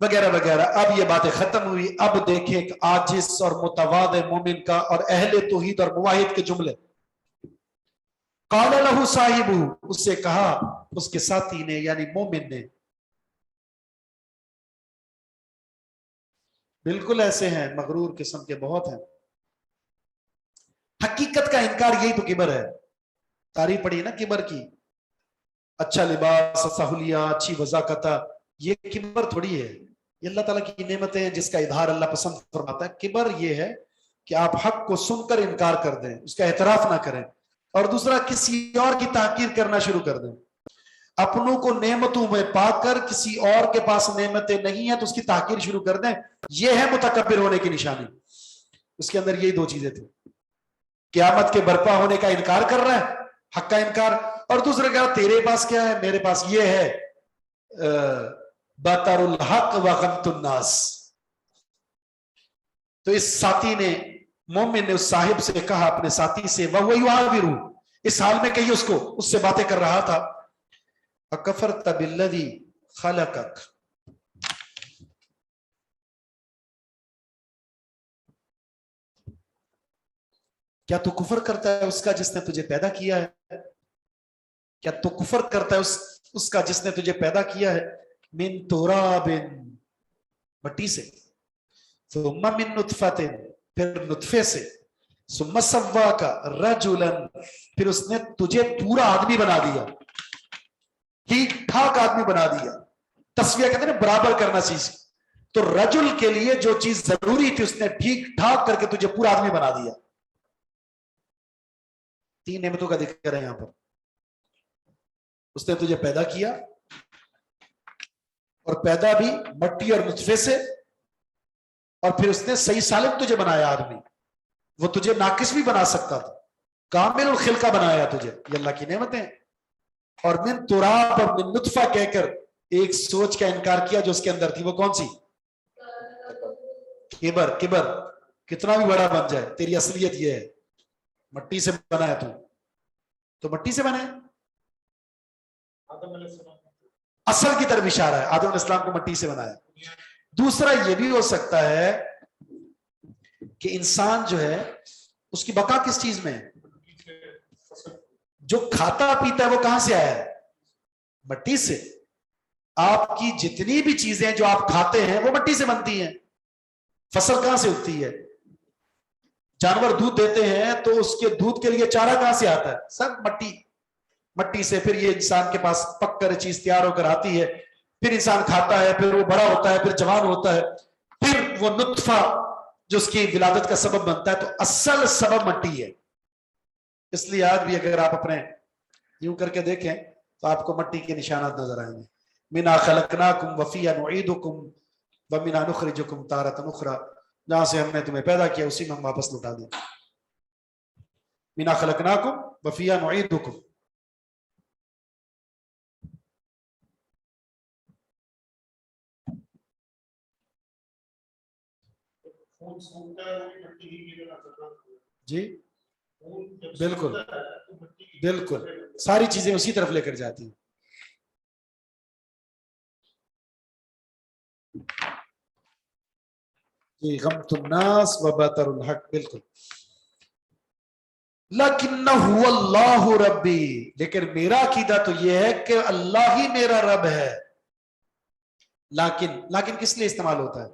وغیرہ وغیرہ. اب یہ باتیں ختم ہوئی. اب دیکھیں ایک عاجز اور متواضع مومن کا اور اہل توحید اور موحد کے جملے. قال له صاحبہ، اس سے کہا اس کے ساتھی نے یعنی مومن نے. بالکل ایسے ہیں مغرور قسم کے بہت ہیں. حقیقت کا انکار یہی تو کبر ہے. تعریف پڑی نا کبر کی، اچھا لباس، اچھا حلیہ، اچھی وضاقت، یہ کبر تھوڑی ہے. یہ اللہ تعالیٰ کی نعمتیں ہیں جس کا اظہار اللہ پسند فرماتا ہے. کبر یہ ہے کہ آپ حق کو سن کر انکار کر دیں، اس کا اعتراف نہ کریں، اور دوسرا کسی اور کی تحقیر کرنا شروع کر دیں. اپنوں کو نعمتوں میں پا کر کسی اور کے پاس نعمتیں نہیں ہیں تو اس کی تحقیر شروع کر دیں. یہ ہے متکبر ہونے کی نشانی. اس کے اندر یہی دو چیزیں تھیں. قیامت کے برپا ہونے کا انکار کر رہا ہے، حق کا انکار، اور دوسرے کہا تیرے پاس کیا ہے، میرے پاس یہ ہے بطر الحق وغمت الناس. تو اس ساتھی نے، مومن نے اس صاحب سے کہا، اپنے ساتھی سے، وَهُوَ يُعَاوِرُ، اس حال میں کہی اس کو، اس سے باتیں کر رہا تھا، اکفرت بالذی خلقک، کیا تو کفر کرتا ہے اس کا جس نے تجھے پیدا کیا ہے؟ کیا تو کفر کرتا ہے اس کا جس نے تجھے پیدا کیا ہے؟ من تراب، مٹی سے، ثم من نطفت، پھر نطفے سے، ثم سواک رجلا، پھر اس نے تجھے پورا آدمی بنا دیا، ٹھیک ٹھاک آدمی بنا دیا. تسویہ کہتے ہیں نا برابر کرنا چیز. تو رجل کے لیے جو چیز ضروری تھی اس نے ٹھیک ٹھاک کر کے تجھے پورا آدمی بنا دیا. 3 نعمتوں کا ذکر ہے یہاں پر. اس نے تجھے پیدا کیا، اور پیدا بھی مٹی اور نطفے سے، اور پھر اس نے صحیح سالم تجھے بنایا آدمی. وہ تجھے ناقص بھی بنا سکتا تھا، کامل الخلقہ بنایا تجھے. یہ اللہ کی نعمتیں. اور من تراب اور من نطفہ کہہ کر ایک سوچ کا انکار کیا جو اس کے اندر تھی. وہ کون سی؟ کبر. کبر کتنا بھی بڑا بن جائے تیری اصلیت یہ ہے مٹی سے بنا ہے تو مٹی سے بنا ہے. اصل کی طرف اشارہ ہے. آدم علیہ السلام کو مٹی سے بنایا. دوسرا یہ بھی ہو سکتا ہے کہ انسان جو ہے اس کی بقا کس چیز میں ہے؟ جو کھاتا پیتا ہے وہ کہاں سے آیا ہے؟ مٹی سے. آپ کی جتنی بھی چیزیں جو آپ کھاتے ہیں وہ مٹی سے بنتی ہیں. فصل کہاں سے اگتی ہے؟ جانور دودھ دیتے ہیں تو اس کے دودھ کے لیے چارہ کہاں سے آتا ہے؟ سب مٹی سے. پھر یہ انسان کے پاس پک کر چیز تیار ہو کر آتی ہے، پھر انسان کھاتا ہے، پھر وہ بڑا ہوتا ہے، پھر جوان ہوتا ہے، پھر وہ نطفہ جو اس کی ولادت کا سبب بنتا ہے. تو اصل سبب مٹی ہے. اس لیے آج بھی اگر آپ اپنے یوں کر کے دیکھیں تو آپ کو مٹی کے نشانات نظر آئیں گے. مِنْهَا خَلَقْنَاكُمْ وَفِيهَا نُعِيدُكُمْ وَمِنْهَا نُخْرِجُكُمْ تَارَةً أُخْرَى، جہاں سے ہم نے تمہیں پیدا کیا اسی میں ہم واپس لوٹا دیں. مِنْهَا خَلَقْنَاكُمْ وَفِيهَا نُعِيدُكُمْ. جی بالکل بالکل، ساری چیزیں اسی طرف لے کر جاتی ہیں. جی غمت الناس وبطر الحق، بالکل. لَكِنَّهُ اللَّهُ رَبِّي، لیکن میرا عقیدہ تو یہ ہے کہ اللہ ہی میرا رب ہے. لیکن کس لیے استعمال ہوتا ہے؟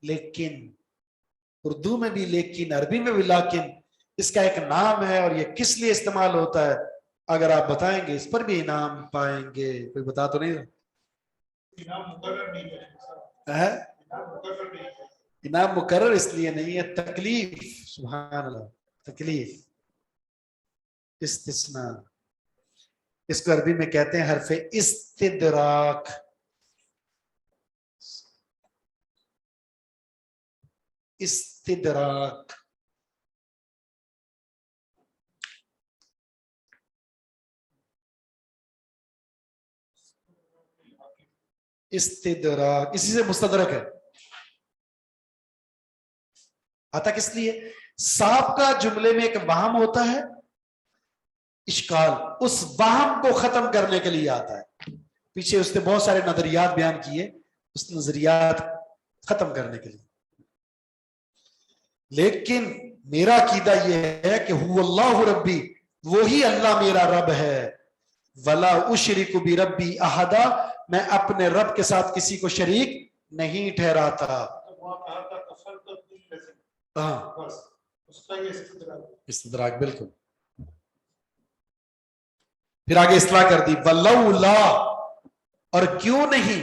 لیکن اردو میں بھی لیکن، عربی میں بھی لیکن. اس کا ایک نام ہے اور یہ کس لیے استعمال ہوتا ہے اگر آپ بتائیں گے اس پر بھی انعام پائیں گے. کوئی بتا تو نہیں؟ انعام مقرر اس لیے نہیں ہے، تکلیف. سبحان اللہ، تکلیف، استثناء. اس کو عربی میں کہتے ہیں حرف استدراک. استدراک. استدراک اسی سے مستدرک ہے. آتا کس لیے؟ سابقہ جملے میں ایک وہم ہوتا ہے، اشکال، اس وہم کو ختم کرنے کے لیے آتا ہے. پیچھے اس نے بہت سارے نظریات بیان کیے اس نظریات ختم کرنے کے لیے. لیکن میرا عقیدہ یہ ہے کہ هو اللہ ربی، وہی اللہ میرا رب ہے. ولا اشرک بربی احدا، میں اپنے رب کے ساتھ کسی کو شریک نہیں ٹھہراتا. ہاں استدراک بالکل. پھر آگے اصلاح کر دی ولولا، اور کیوں نہیں،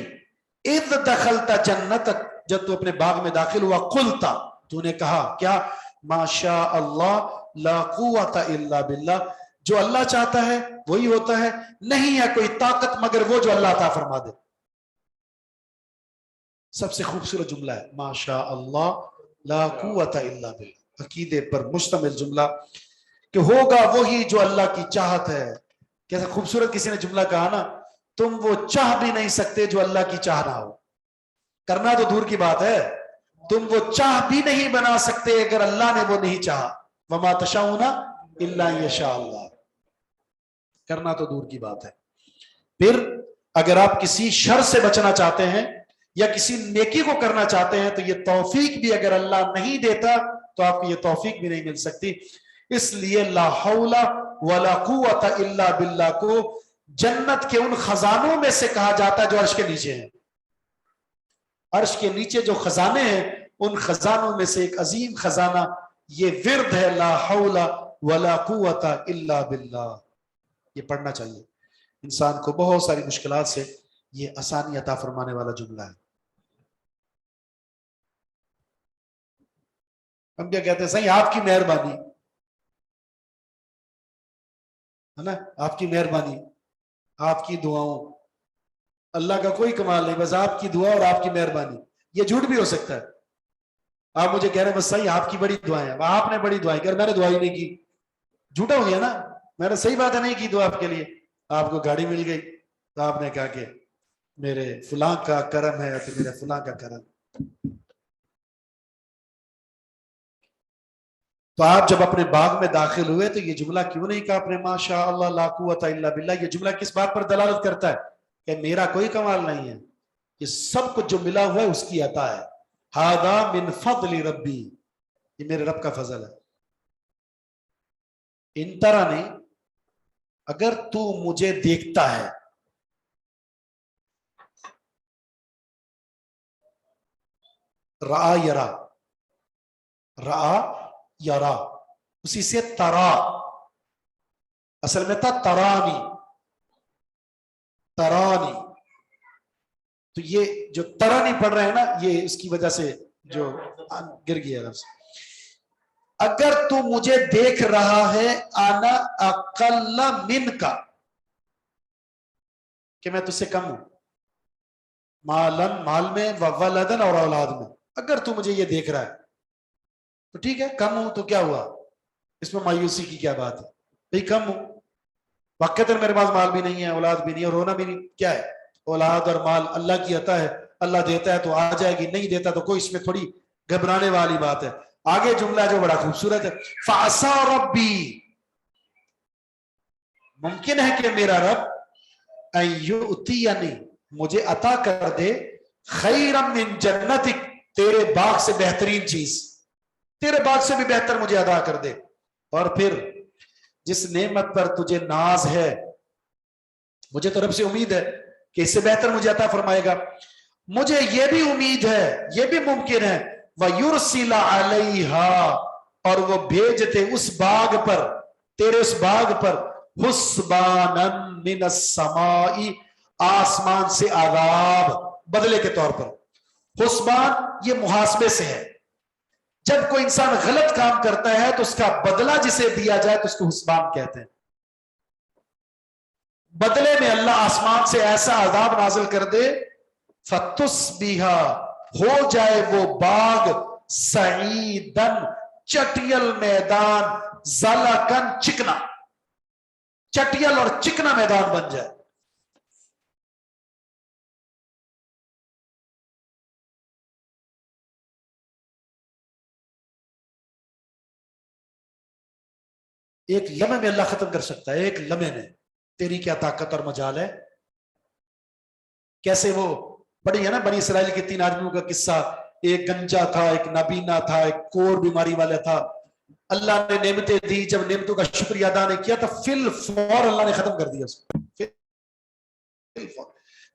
اذ دخلت جنتک، جب تو اپنے باغ میں داخل ہوا، قلتا، تو نے کہا کیا، ما شاء اللہ لا قوت الا باللہ، جو اللہ چاہتا ہے وہی ہوتا ہے، نہیں ہے کوئی طاقت مگر وہ جو اللہ عطا فرما دے. سب سے خوبصورت جملہ ہے ما شاء اللہ لا قوت الا باللہ، عقیدے پر مشتمل جملہ کہ ہوگا وہی جو اللہ کی چاہت ہے. کیسا خوبصورت کسی نے جملہ کہا نا، تم وہ چاہ بھی نہیں سکتے جو اللہ کی چاہ نہ ہو. کرنا تو دور کی بات ہے، تم وہ چاہ بھی نہیں بنا سکتے اگر اللہ نے وہ نہیں چاہا. وما تشاؤون الا یشاء اللہ، کرنا تو دور کی بات ہے. پھر اگر آپ کسی شر سے بچنا چاہتے ہیں یا کسی نیکی کو کرنا چاہتے ہیں تو یہ توفیق بھی اگر اللہ نہیں دیتا تو آپ کو یہ توفیق بھی نہیں مل سکتی. اس لیے لا حول ولا قوت الا باللہ کو جنت کے ان خزانوں میں سے کہا جاتا ہے جو عرش کے نیچے ہیں. عرش کے نیچے جو خزانے ہیں ان خزانوں میں سے ایک عظیم خزانہ یہ ورد ہے لا حول ولا قوت الا باللہ. یہ پڑھنا چاہیے انسان کو، بہت ساری مشکلات سے یہ آسانی عطا فرمانے والا جملہ ہے. ہم کیا کہتے ہیں، صحیح آپ کی مہربانی ہے نا، آپ کی مہربانی، آپ کی دعاؤں، اللہ کا کوئی کمال نہیں، بس آپ کی دعا اور آپ کی مہربانی. یہ جھوٹ بھی ہو سکتا ہے. آپ مجھے کہہ رہے ہیں بس صحیح آپ کی بڑی دعائیں ہیں، آپ نے بڑی دعائیں کی، میں نے دعائی نہیں کی، جھوٹا ہو گیا نا. میں نے صحیح بات ہے نہیں کی دعا آپ کے لیے. آپ کو گاڑی مل گئی تو آپ نے کہا کہ میرے فلاں کا کرم ہے تو میرے فلاں کا کرم. تو آپ جب اپنے باغ میں داخل ہوئے تو یہ جملہ کیوں نہیں کہا اپنے ما شاء اللہ لا قوت الا باللہ؟ یہ جملہ کس بات پر دلالت کرتا ہے؟ کہ میرا کوئی کمال نہیں ہے، یہ سب کچھ جو ملا ہوا ہے اس کی عطا ہے. ھذا من فضل ربی، یہ میرے رب کا فضل ہے. ان طرح نہیں، اگر تو مجھے دیکھتا ہے، رآ یرا، رآ یرا، اسی سے ترا، اصل میں تھا ترانی، ترانی. تو یہ جو ترانی پڑھ رہے ہیں نا یہ اس کی وجہ سے جو گر گیا لفظ. اگر تو مجھے دیکھ رہا ہے انا اقل من کا، کہ میں تجھ سے کم ہوں، مالن، مال میں، وولدن، اور اولاد میں. اگر تو مجھے یہ دیکھ رہا ہے تو ٹھیک ہے، کم ہوں تو کیا ہوا، اس میں مایوسی کی کیا بات ہے؟ بھئی کم ہوں، واقعتاً میرے پاس مال بھی نہیں ہے، اولاد بھی نہیں ہے، اور رونا بھی نہیں. کیا ہے، اولاد اور مال اللہ کی عطا ہے، اللہ دیتا ہے تو آ جائے گی، نہیں دیتا تو کوئی اس میں تھوڑی گھبرانے والی بات ہے. آگے جملہ جو بڑا خوبصورت ہے، فَعَسَىٰ رَبِّي، ممکن ہے کہ میرا رب اَن یُؤْتِیَنِی، مجھے عطا کر دے، خَیْرًا مِّن جَنَّتِک، تیرے باغ سے بہترین چیز، تیرے باغ سے بھی بہتر مجھے عطا کر دے. اور پھر جس نعمت پر تجھے ناز ہے، مجھے تو رب سے امید ہے کہ اس سے بہتر مجھے عطا فرمائے گا. مجھے یہ بھی امید ہے، یہ بھی ممکن ہے، وَيُرْسِلَ عَلَيْهَا، اور وہ بھیجتے اس باغ پر، تیرے اس باغ پر، حُسْبَانًا مِنَ السَّمَاءِ، آسمان سے عذاب بدلے کے طور پر. حسبان یہ محاسبے سے ہے، جب کوئی انسان غلط کام کرتا ہے تو اس کا بدلہ جسے دیا جائے تو اس کو حسبان کہتے ہیں. بدلے میں اللہ آسمان سے ایسا عذاب نازل کر دے، فَتُصْبِحَ، ہو جائے وہ باغ، سعیدن، چٹیل میدان، زلکن، چکنا، چٹیل اور چکنا میدان بن جائے. ایک لمحے میں اللہ ختم کر سکتا ہے، ایک لمحے میں. تیری کیا طاقت اور مجال ہے. کیسے وہ پڑھی ہے نا بنی اسرائیل کے 3 آدمیوں کا قصہ، ایک گنجا تھا، ایک نابینا تھا، ایک کور بیماری والا تھا، اللہ نے نعمتیں دی، جب نعمتوں کا شکریہ ادا نہیں کیا تو فی الفور اللہ نے ختم کر دیا اس کو۔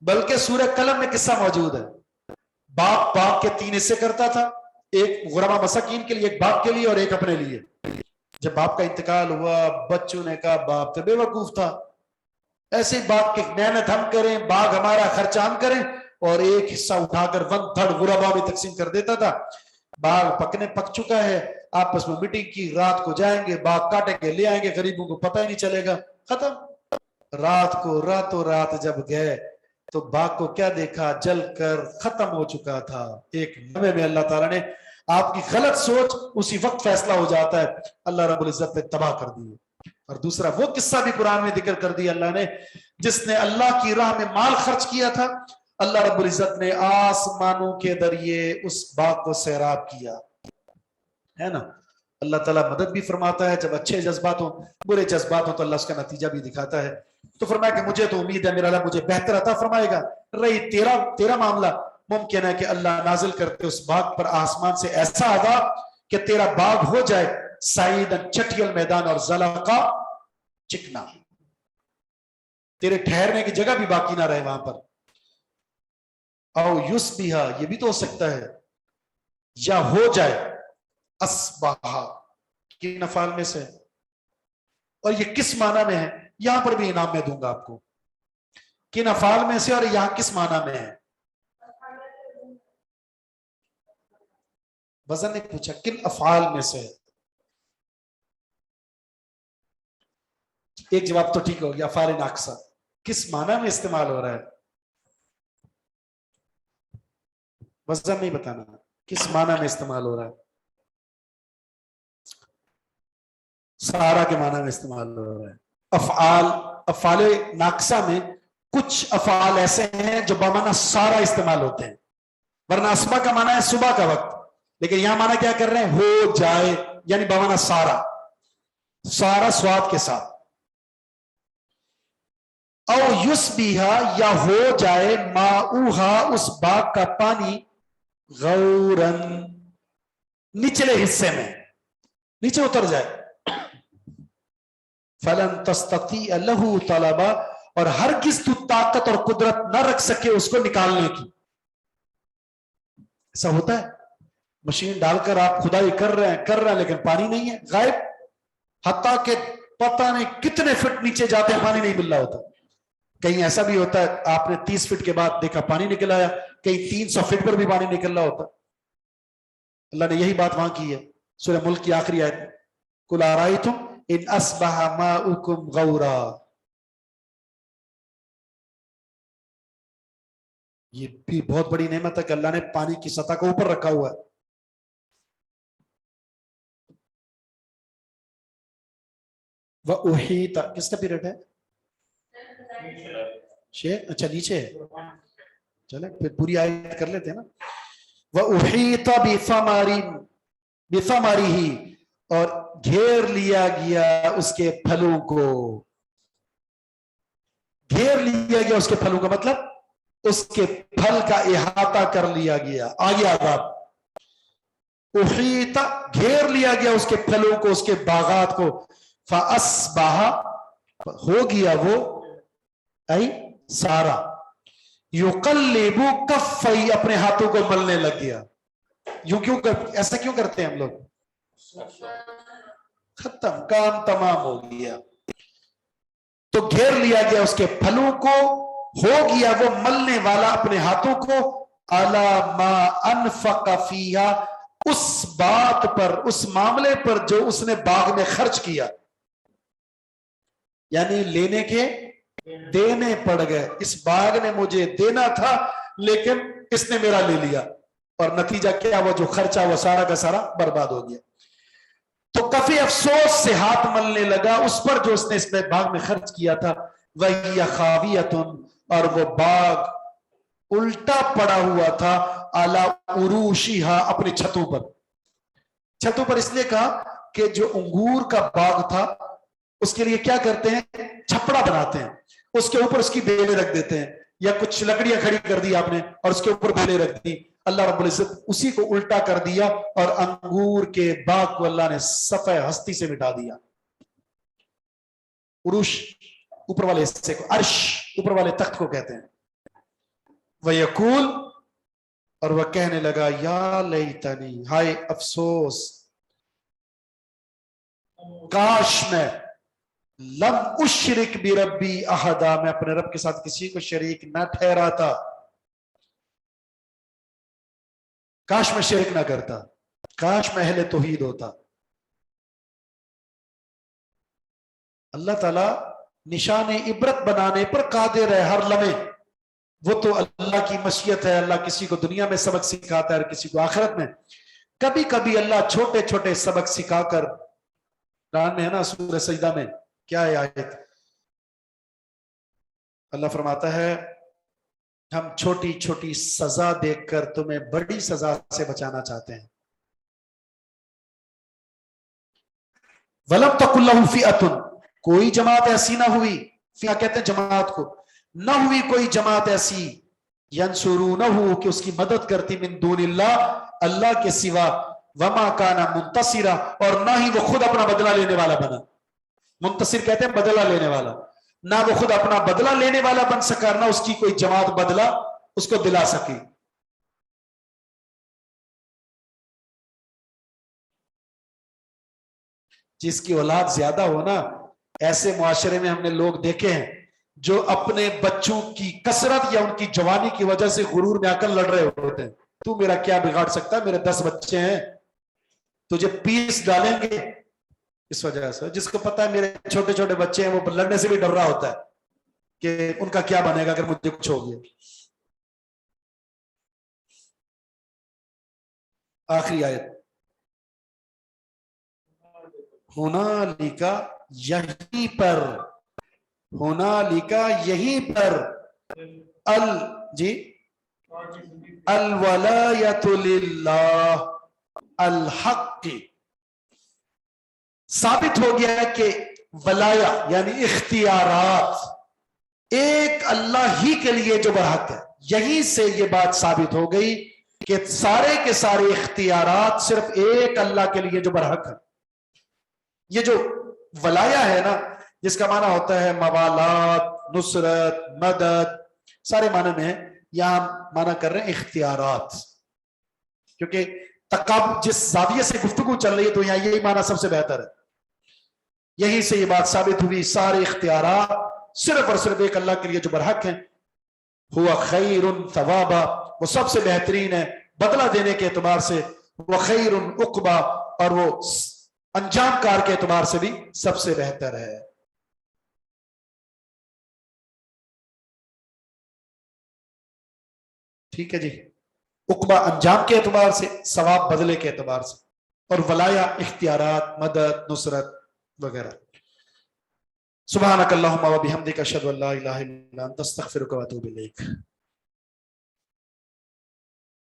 بلکہ سورہ قلم میں قصہ موجود ہے، باپ کے 3 حصے کرتا تھا، ایک غربا مساکین کے لیے، ایک باپ کے لیے اور ایک اپنے لیے۔ جب باپ کا انتقال ہوا بچوں نے کہا باپ تو بے وقوف تھا، ایسے باپ کی محنت ہم کریں، باغ ہمارا خرچہ ہم کریں، اور ایک حصہ اٹھا کر 1/3 غربا میں تقسیم کر دیتا تھا۔ باغ پک چکا ہے، آپس میں میٹنگ کی، رات کو جائیں گے باغ کاٹیں گے لے آئیں گے، غریبوں کو پتہ ہی نہیں چلے گا، ختم۔ رات کو راتوں رات جب گئے تو باغ کو کیا دیکھا، جل کر ختم ہو چکا تھا۔ ایک لمحے میں اللہ تعالیٰ نے آپ کی غلط سوچ اسی وقت فیصلہ ہو جاتا ہے، اللہ رب العزت نے تباہ کر دی۔ اور دوسرا وہ قصہ بھی قرآن میں ذکر کر دیا اللہ نے، جس نے اللہ کی راہ میں مال خرچ کیا تھا، اللہ رب العزت نے آسمانوں کے ذریعے اس باغ کو سیراب کیا ہے نا۔ اللہ تعالیٰ مدد بھی فرماتا ہے، جب اچھے جذبات ہوں، برے جذبات ہوں تو اللہ اس کا نتیجہ بھی دکھاتا ہے۔ تو فرمایا کہ مجھے تو امید ہے میرا اللہ مجھے بہتر عطا فرمائے گا۔ رہی تیرا معاملہ، ممکن ہے کہ اللہ نازل کرتے اس باغ پر آسمان سے ایسا عذاب کہ تیرا باغ ہو جائے سعیدن چٹیل میدان اور زلقا چکنا، تیرے ٹھہرنے کی جگہ بھی باقی نہ رہے وہاں پر۔ او یصبح، یہ بھی تو ہو سکتا ہے، یا ہو جائے اصبح کن افعال میں سے، اور یہ کس معنی میں ہے، یہاں پر بھی انعام میں دوں گا آپ کو، کن افعال میں سے اور یہاں کس معنی میں ہے۔ وزن نے پوچھا کن افعال میں سے، ایک جواب تو ٹھیک ہو گیا، افعال ناقصہ، کس معنی میں استعمال ہو رہا ہے، وزن نہیں بتانا، کس معنی میں استعمال ہو رہا ہے، سارا کے معنی میں استعمال ہو رہا ہے۔ افعال ناقصہ میں کچھ افعال ایسے ہیں جو بمعنی سارا استعمال ہوتے ہیں، ورنہ اصبح کا معنی ہے صبح کا وقت، لیکن یہاں معنی کیا کر رہے ہیں، ہو جائے، یعنی بمعنی سارا سواد کے ساتھ۔ او یصبح، یا ہو جائے ماؤہا، اس باغ کا پانی، غورن، نچلے حصے میں، نیچے اتر جائے، فلن تستطیع لہ طلبا، اور ہرگز تو طاقت اور قدرت نہ رکھ سکے اس کو نکالنے کی۔ ایسا ہوتا ہے، مشین ڈال کر آپ خدائی کر رہے ہیں لیکن پانی نہیں ہے، غائب، حتیٰ کہ پتہ نہیں کتنے فٹ نیچے جاتے ہیں پانی نہیں مل رہا ہوتا۔ کہیں ایسا بھی ہوتا ہے آپ نے 30 فٹ کے بعد دیکھا پانی نکل آیا، کہیں 300 فٹ پر بھی پانی نکل رہا ہوتا۔ اللہ نے یہی بات وہاں کی ہے سورہ ملک کی آخری آیت میں، قل ارأیتم ان اصبح ماؤکم غورا۔ یہ بھی بہت بڑی نعمت ہے کہ اللہ نے پانی کی سطح کو اوپر رکھا ہوا ہے۔ وَأُحِیطَ، کس کا پیریڈ ہے، اچھا نیچے ہے، چلیں پھر پوری آیت کر لیتے ہیں نا۔ وَأُحِیطَ بِثَمَرِهِ، اور گھیر لیا گیا اس کے پھلوں کو، گھیر لیا گیا اس کے پھلوں کا مطلب اس کے پھل کا احاطہ کر لیا گیا، آگے عذاب، احیط، گھیر لیا گیا اس کے پھلوں کو، اس کے باغات کو، فَأَصْبَحَ، ہو گیا وہ، ای سارا، یقلب کفی، اپنے ہاتھوں کو ملنے لگ گیا۔ ایسا کیوں کرتے ہیں ہم لوگ، ختم، کام تمام ہو گیا۔ تو گھیر لیا گیا اس کے پھلوں کو، ہو گیا وہ ملنے والا اپنے ہاتھوں کو، علی ما انفق فیہا، اس بات پر، اس معاملے پر جو اس نے باغ میں خرچ کیا، یعنی لینے کے دینے پڑ گئے، اس باغ نے مجھے دینا تھا لیکن اس نے میرا لے لیا، اور نتیجہ کیا، وہ جو خرچہ وہ سارا کا سارا برباد ہو گیا۔ تو کافی افسوس سے ہاتھ ملنے لگا اس پر جو اس نے اس باغ میں خرچ کیا تھا، وَهِيَ خَاوِيَةٌ، اور وہ باغ الٹا پڑا ہوا تھا، عَلَى عُرُوشِهَا، اپنے چھتوں پر۔ چھتوں پر اس لیے کہا کہ جو انگور کا باغ تھا اس کے لیے کیا کرتے ہیں، چھپڑا بناتے ہیں، اس کے اوپر اس کی بیلیں رکھ دیتے ہیں، یا کچھ لکڑیاں کھڑی کر دی آپ نے اور اس کے اوپر بیلیں رکھ دی، اللہ رب العزت اسی کو الٹا کر دیا اور انگور کے باغ کو اللہ نے صفحہ ہستی سے مٹا دیا۔ عروش اوپر والے حصے کو، عرش اوپر والے تخت کو کہتے ہیں۔ وَيَقُول، اور وہ کہنے لگا یا لیتنی، ہائے افسوس، کاش میں لم اشرک بربی احدا، میں اپنے رب کے ساتھ کسی کو شریک نہ ٹھہراتا، کاش میں شرک نہ کرتا، کاش میں اہل توحید ہوتا۔ اللہ تعالیٰ نشان عبرت بنانے پر قادر ہے ہر لمحے، وہ تو اللہ کی مشیت ہے، اللہ کسی کو دنیا میں سبق سکھاتا ہے اور کسی کو آخرت میں۔ کبھی کبھی اللہ چھوٹے چھوٹے سبق سکھا کر، قرآن میں ہے نا سورہ سجدہ میں کیا ہے آیت، اللہ فرماتا ہے ہم چھوٹی چھوٹی سزا دیکھ کر تمہیں بڑی سزا سے بچانا چاہتے ہیں۔ وَلَمْ تَكُنْ لَهُ فِئَةٌ، کوئی جماعت ایسی نہ ہوئی، فئہ کہتے ہیں جماعت کو، نہ ہوئی کوئی جماعت ایسی، يَنْصُرُونَهُ کہ اس کی مدد کرتی، من دون اللہ، اللہ کے سوا، وَمَا كَانَ مُنْتَصِرًا، اور نہ ہی وہ خود اپنا بدلہ لینے والا بنا۔ منتصر کہتے ہیں بدلہ لینے والا، نہ وہ خود اپنا بدلہ لینے والا بن سکا، نہ اس کی کوئی جماعت بدلہ اس کو دلا سکی۔ جس کی اولاد زیادہ ہو نا، ایسے معاشرے میں ہم نے لوگ دیکھے ہیں جو اپنے بچوں کی کثرت یا ان کی جوانی کی وجہ سے غرور میں آ کر لڑ رہے ہوتے ہیں، تو میرا کیا بگاڑ سکتا ہے، میرے 10 بچے ہیں، تجھے پیس ڈالیں گے۔ اس وجہ سے جس کو پتا ہے میرے چھوٹے چھوٹے بچے ہیں، وہ لڑنے سے بھی ڈر رہا ہوتا ہے کہ ان کا کیا بنے گا اگر مجھے کچھ ہو گیا۔ آخری آیت، ہنالکا، یہیں پر، ہنالکا یہیں پر، الولایۃ للہ الحق، ثابت ہو گیا ہے کہ ولایا یعنی اختیارات ایک اللہ ہی کے لیے جو برحق ہے۔ یہیں سے یہ بات ثابت ہو گئی کہ سارے کے سارے اختیارات صرف ایک اللہ کے لیے جو برحق ہے۔ یہ جو ولایا ہے نا، جس کا معنی ہوتا ہے موالات، نصرت، مدد، سارے معنی میں یہاں معنی کر رہے ہیں اختیارات، کیونکہ جس زاویے سے گفتگو چل رہی ہے تو یہاں یہی معنی سب سے بہتر ہے۔ یہیں سے یہ بات ثابت ہوئی سارے اختیارات صرف اور صرف ایک اللہ کے لیے جو برحق ہیں۔ ہوا خیر ثوابا، وہ سب سے بہترین ہے بدلہ دینے کے اعتبار سے، وہ خیر عقبا، اور وہ انجام کار کے اعتبار سے بھی سب سے بہتر ہے۔ ٹھیک ہے جی، عقبہ انجام کے اعتبار سے، ثواب بدلے کے اعتبار سے، اور ولایا اختیارات، مدد، نصرت وغیرہ۔ سبحانک اللہم و بحمدک، اشہد ان لا الہ الا انت، استغفرک و اتوب الیک۔